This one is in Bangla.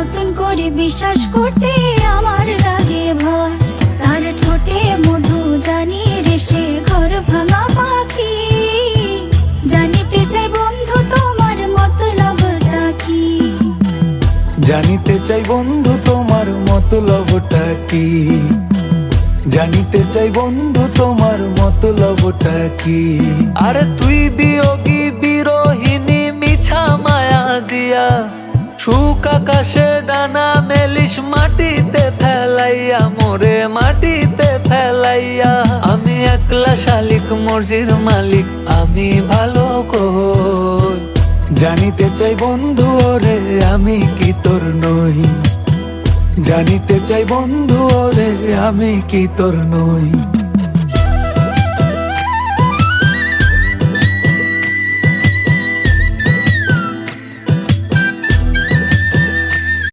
নতুন করে বিশ্বাস করতে আমার লাগে ভয়। তার ঠোঁটে মধু জানি রে সে ঘর ভাঙা পাখি। জানিতে চাই বন্ধু তোমার মতলবটা কি। জানিতে চাই বন্ধু তোমার মতলবটা কি। জানিতে চাই বন্ধু তোমার মতলবটা কি। আরে তুই বিয়োগী বিরোহিনী মিছা মায়া দিয়া সুখ আকাশে ডানা মেলিস মাটিতে ফেলাইয়া মোরে মাটিতে ফেলাইয়া। আমি একলা শালিক মর্জির মালিক আমি ভালো কই। জানিতে চাই বন্ধু ওরে আমি কি তোর নই। জানিতে চাই বন্ধু ওরে আমি কি তোর নই।